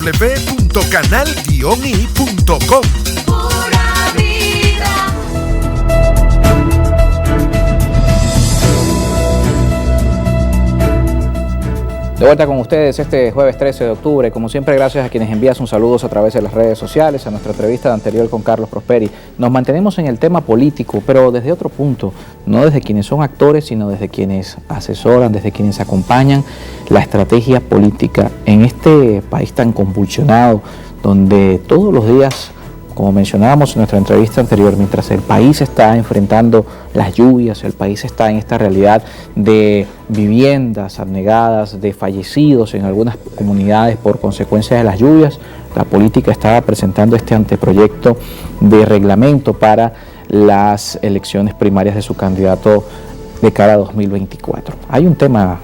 www.canal-i.com. Pura vida. De vuelta con ustedes este jueves 13 de octubre. Como siempre, gracias a quienes envían sus saludos a través de las redes sociales, a nuestra entrevista anterior con Carlos Prosperi. Nos mantenemos en el tema político, pero desde otro punto, no desde quienes son actores, sino desde quienes asesoran, desde quienes acompañan la estrategia política en este país tan convulsionado, donde todos los días, como mencionábamos en nuestra entrevista anterior, mientras el país está enfrentando las lluvias, el país está en esta realidad de viviendas abnegadas, de fallecidos en algunas comunidades por consecuencia de las lluvias, la política estaba presentando este anteproyecto de reglamento para las elecciones primarias de su candidato de cara a 2024. Hay un tema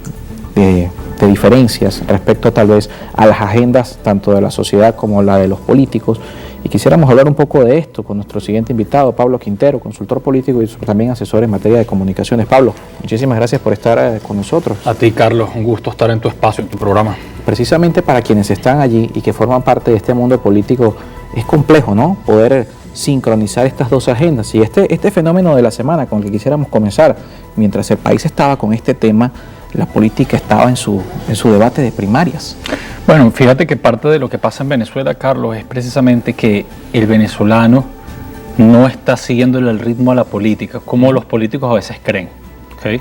de diferencias respecto tal vez a las agendas tanto de la sociedad como la de los políticos, y quisiéramos hablar un poco de esto con nuestro siguiente invitado, Pablo Quintero, consultor político y también asesor en materia de comunicaciones. Pablo, muchísimas gracias por estar con nosotros. A ti, Carlos, un gusto estar en tu espacio, en tu programa. Precisamente para quienes están allí y que forman parte de este mundo político, es complejo, ¿no?, poder sincronizar estas dos agendas. Y este fenómeno de la semana con el que quisiéramos comenzar, mientras el país estaba con este tema, la política estaba en su debate de primarias. Bueno, fíjate que parte de lo que pasa en Venezuela, Carlos, es precisamente que el venezolano no está siguiéndole el ritmo a la política, como los políticos a veces creen, ¿okay?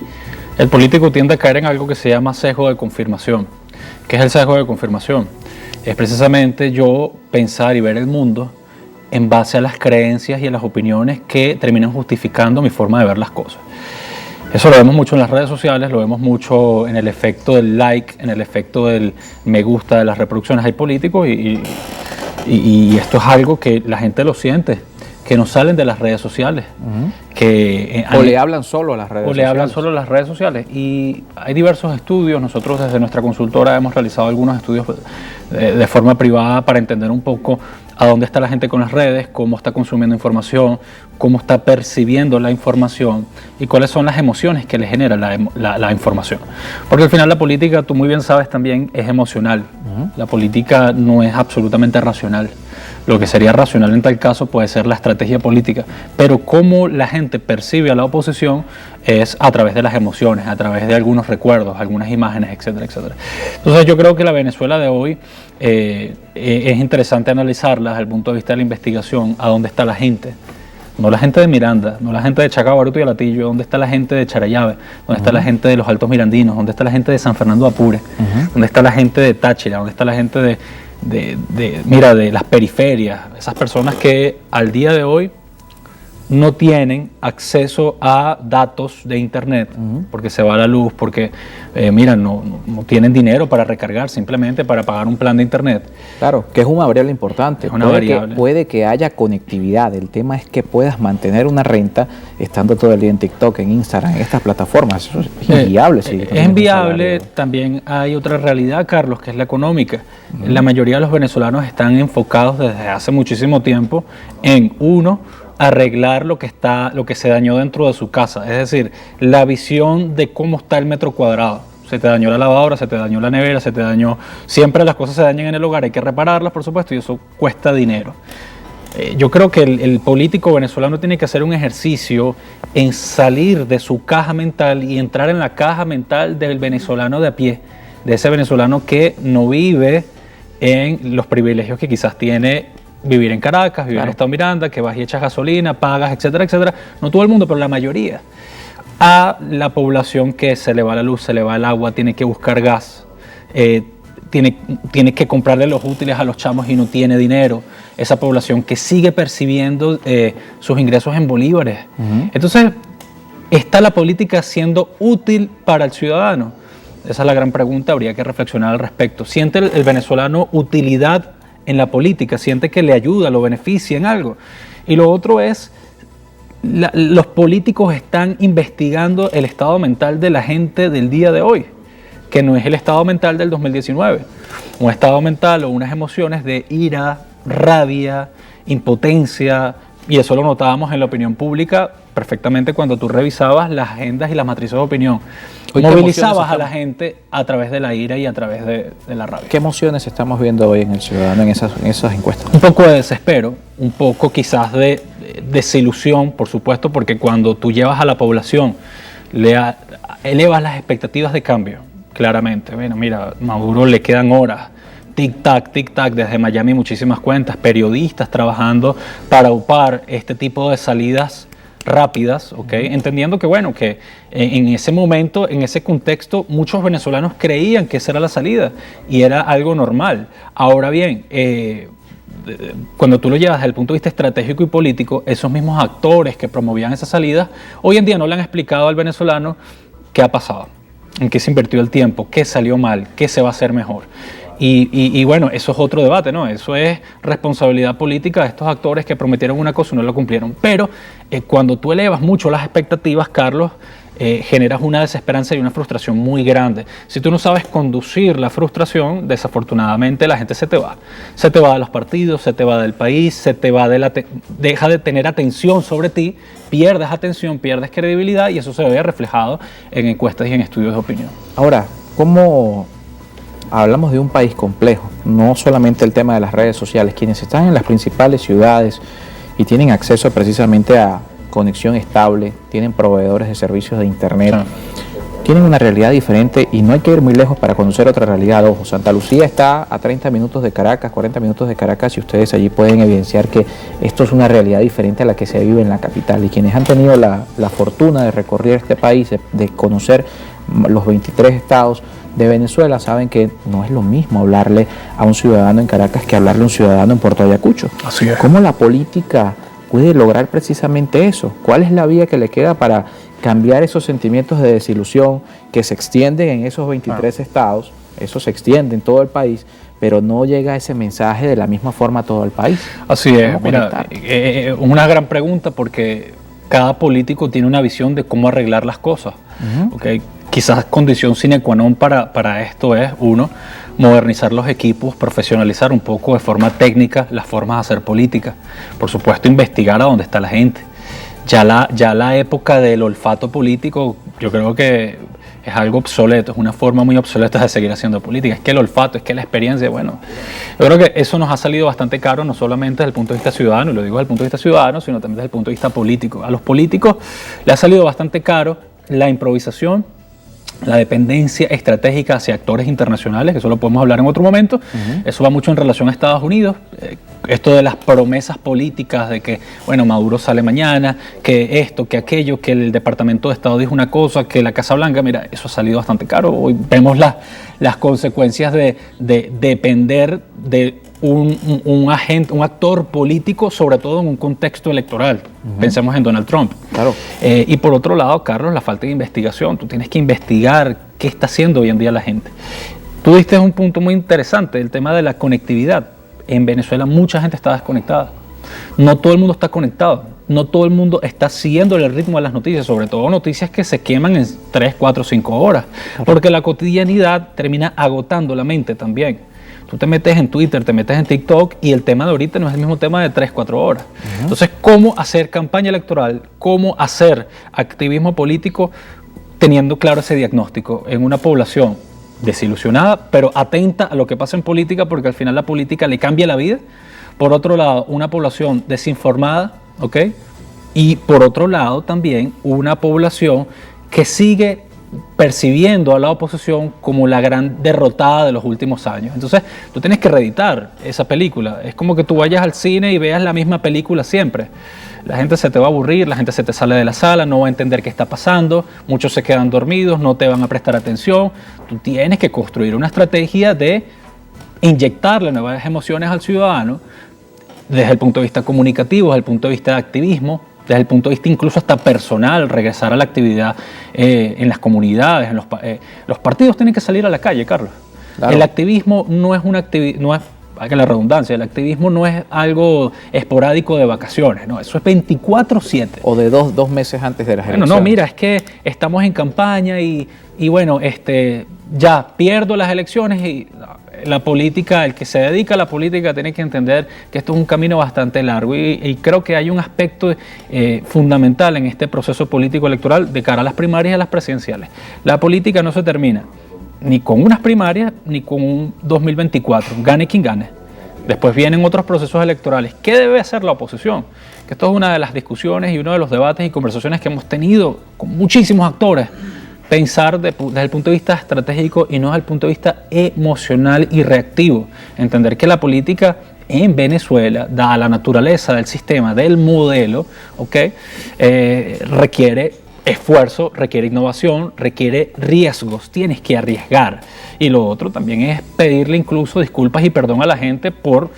El político tiende a caer en algo que se llama sesgo de confirmación. ¿Qué es el sesgo de confirmación? Es precisamente yo pensar y ver el mundo en base a las creencias y a las opiniones que terminan justificando mi forma de ver las cosas. Eso lo vemos mucho en las redes sociales, lo vemos mucho en el efecto del like, en el efecto del me gusta, de las reproducciones. Hay políticos y esto es algo que la gente lo siente, que no salen de las redes sociales. O le hablan solo a las redes sociales. O le hablan solo a las redes sociales. Y hay diversos estudios, nosotros desde nuestra consultora hemos realizado algunos estudios de forma privada para entender un poco a dónde está la gente con las redes, cómo está consumiendo información, cómo está percibiendo la información y cuáles son las emociones que le genera la información. Porque al final la política, tú muy bien sabes también, es emocional. La política no es absolutamente racional. Lo que sería racional en tal caso puede ser la estrategia política, pero cómo la gente percibe a la oposición es a través de las emociones, a través de algunos recuerdos, algunas imágenes, etcétera, etcétera. Entonces yo creo que la Venezuela de hoy es interesante analizarla desde el punto de vista de la investigación, a dónde está la gente. No la gente de Miranda, no la gente de Chacao, Baruto y Alatillo, dónde está la gente de Charallave, dónde está la gente de los Altos Mirandinos, dónde está la gente de San Fernando de Apure, dónde está la gente de Táchira, dónde está la gente de las periferias, esas personas que al día de hoy no tienen acceso a datos de internet porque se va la luz, porque no tienen dinero para recargar, simplemente para pagar un plan de internet. Claro, que es una variable importante. Es una variable. Puede que haya conectividad, el tema es que puedas mantener una renta estando todo el día en TikTok, en Instagram, en estas plataformas. Eso es inviable. Es inviable. También hay otra realidad, Carlos, que es la económica. La mayoría de los venezolanos están enfocados desde hace muchísimo tiempo en arreglar lo que se dañó dentro de su casa, es decir, la visión de cómo está el metro cuadrado. Se te dañó la lavadora, se te dañó la nevera, siempre las cosas se dañan en el hogar, hay que repararlas, por supuesto, y eso cuesta dinero. Yo creo que el político venezolano tiene que hacer un ejercicio en salir de su caja mental y entrar en la caja mental del venezolano de a pie, de ese venezolano que no vive en los privilegios que quizás tiene vivir en Caracas, vivir en Estado Miranda, que vas y echas gasolina, pagas, etcétera, etcétera. No todo el mundo, pero la mayoría. A la población que se le va la luz, se le va el agua, tiene que buscar gas, tiene que comprarle los útiles a los chamos y no tiene dinero. Esa población que sigue percibiendo sus ingresos en bolívares. Entonces, ¿está la política siendo útil para el ciudadano? Esa es la gran pregunta, habría que reflexionar al respecto. ¿Siente el venezolano utilidad en la política? ¿Siente que le ayuda, lo beneficia en algo? Y lo otro es, los políticos están investigando el estado mental de la gente del día de hoy, que no es el estado mental del 2019. Un estado mental o unas emociones de ira, rabia, impotencia, y eso lo notábamos en la opinión pública perfectamente cuando tú revisabas las agendas y las matrices de opinión. Hoy, ¿qué Movilizabas emociones a la gente a través de la ira y a través de la rabia. ¿Qué emociones estamos viendo hoy en el ciudadano en esas encuestas? Un poco de desespero, un poco quizás de desilusión, por supuesto, porque cuando tú llevas a la población, elevas las expectativas de cambio, claramente. Bueno, mira, Maduro le quedan horas, tic-tac, desde Miami muchísimas cuentas, periodistas trabajando para upar este tipo de salidas rápidas, ¿ok? Entendiendo que, bueno, que en ese momento, en ese contexto, muchos venezolanos creían que esa era la salida y era algo normal. Ahora bien, cuando tú lo llevas desde el punto de vista estratégico y político, esos mismos actores que promovían esa salida, hoy en día no le han explicado al venezolano qué ha pasado, en qué se invirtió el tiempo, qué salió mal, qué se va a hacer mejor. Y bueno, eso es otro debate, ¿no? Eso es responsabilidad política de estos actores que prometieron una cosa y no la cumplieron. Pero cuando tú elevas mucho las expectativas, Carlos, generas una desesperanza y una frustración muy grande. Si tú no sabes conducir la frustración, desafortunadamente la gente se te va. Se te va de los partidos, se te va del país, se te va deja de tener atención sobre ti, pierdes atención, pierdes credibilidad y eso se ve reflejado en encuestas y en estudios de opinión. Ahora, ¿cómo hablamos de un país complejo? No solamente el tema de las redes sociales. Quienes están en las principales ciudades y tienen acceso precisamente a conexión estable, tienen proveedores de servicios de internet, tienen una realidad diferente y no hay que ir muy lejos para conocer otra realidad. Ojo, Santa Lucía está a 30 minutos de Caracas, 40 minutos de Caracas y ustedes allí pueden evidenciar que esto es una realidad diferente a la que se vive en la capital. Y quienes han tenido la fortuna de recorrer este país, de conocer los 23 estados de Venezuela, saben que no es lo mismo hablarle a un ciudadano en Caracas que hablarle a un ciudadano en Puerto Ayacucho. Así es. ¿Cómo la política puede lograr precisamente eso? ¿Cuál es la vía que le queda para cambiar esos sentimientos de desilusión que se extienden en esos 23 estados? Eso se extiende en todo el país, pero no llega ese mensaje de la misma forma a todo el país. Así es, mira, una gran pregunta porque cada político tiene una visión de cómo arreglar las cosas. ¿Okay? Quizás condición sine qua non para esto es, uno, modernizar los equipos, profesionalizar un poco de forma técnica las formas de hacer política. Por supuesto, investigar a dónde está la gente. Ya la época del olfato político, yo creo que es algo obsoleto, es una forma muy obsoleta de seguir haciendo política. Es que el olfato, es que la experiencia, bueno, yo creo que eso nos ha salido bastante caro, no solamente desde el punto de vista ciudadano, y lo digo desde el punto de vista ciudadano, sino también desde el punto de vista político. A los políticos le ha salido bastante caro la improvisación, la dependencia estratégica hacia actores internacionales, que eso lo podemos hablar en otro momento. Eso va mucho en relación a Estados Unidos. Esto de las promesas políticas de que, bueno, Maduro sale mañana, que esto, que aquello, que el Departamento de Estado dijo una cosa, que la Casa Blanca, mira, eso ha salido bastante caro. Hoy vemos las consecuencias de depender de un actor político, sobre todo en un contexto electoral. Pensemos en Donald Trump. Claro. Y por otro lado, Carlos, la falta de investigación. Tú tienes que investigar qué está haciendo hoy en día la gente. Tú diste un punto muy interesante, el tema de la conectividad. En Venezuela mucha gente está desconectada. No todo el mundo está conectado. No todo el mundo está siguiendo el ritmo de las noticias, sobre todo noticias que se queman en 3, 4, 5 horas. Porque la cotidianidad termina agotando la mente también. Tú te metes en Twitter, te metes en TikTok y el tema de ahorita no es el mismo tema de 3, 4 horas. Entonces, ¿cómo hacer campaña electoral? ¿Cómo hacer activismo político teniendo claro ese diagnóstico en una población desilusionada, pero atenta a lo que pasa en política, porque al final la política le cambia la vida? Por otro lado, una población desinformada, ¿ok? Y por otro lado también una población que sigue percibiendo a la oposición como la gran derrotada de los últimos años. Entonces, tú tienes que reeditar esa película. Es como que tú vayas al cine y veas la misma película siempre. La gente se te va a aburrir, la gente se te sale de la sala, no va a entender qué está pasando, muchos se quedan dormidos, no te van a prestar atención. Tú tienes que construir una estrategia de inyectarle nuevas emociones al ciudadano desde el punto de vista comunicativo, desde el punto de vista de activismo, desde el punto de vista incluso hasta personal, regresar a la actividad en las comunidades, los partidos tienen que salir a la calle, Carlos. Claro. El activismo no es una actividad, no es, valga la redundancia, el activismo no es algo esporádico de vacaciones, no, eso es 24/7. O de dos meses antes de las elecciones. Bueno, no, mira, es que estamos en campaña y bueno, ya pierdo las elecciones y no, la política, el que se dedica a la política tiene que entender que esto es un camino bastante largo y creo que hay un aspecto fundamental en este proceso político electoral de cara a las primarias y a las presidenciales. La política no se termina ni con unas primarias ni con un 2024, gane quien gane. Después vienen otros procesos electorales. ¿Qué debe hacer la oposición? Que esto es una de las discusiones y uno de los debates y conversaciones que hemos tenido con muchísimos actores. Pensar desde el punto de vista estratégico y no desde el punto de vista emocional y reactivo. Entender que la política en Venezuela, dada la naturaleza del sistema, del modelo, requiere esfuerzo, requiere innovación, requiere riesgos, tienes que arriesgar. Y lo otro también es pedirle incluso disculpas y perdón a la gente por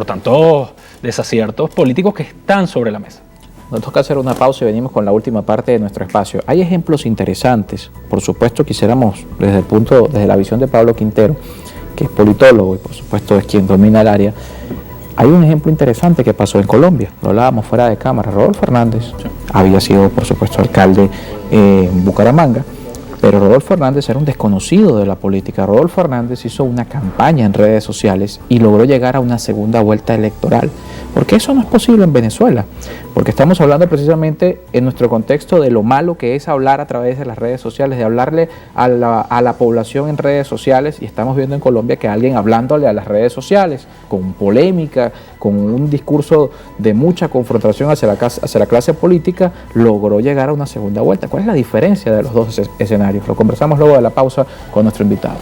tantos desaciertos políticos que están sobre la mesa. Nos toca hacer una pausa y venimos con la última parte de nuestro espacio. Hay ejemplos interesantes, por supuesto quisiéramos desde la visión de Pablo Quintero, que es politólogo y por supuesto es quien domina el área. Hay un ejemplo interesante que pasó en Colombia, lo hablábamos fuera de cámara. Rodolfo Hernández había sido por supuesto alcalde en Bucaramanga, pero Rodolfo Hernández era un desconocido de la política. Rodolfo Hernández hizo una campaña en redes sociales y logró llegar a una segunda vuelta electoral. ¿Por qué eso no es posible en Venezuela? Porque estamos hablando precisamente en nuestro contexto de lo malo que es hablar a través de las redes sociales, de hablarle a la población en redes sociales, y estamos viendo en Colombia que alguien hablándole a las redes sociales, con polémica, con un discurso de mucha confrontación hacia la clase política, logró llegar a una segunda vuelta. ¿Cuál es la diferencia de los dos escenarios? Lo conversamos luego de la pausa con nuestro invitado.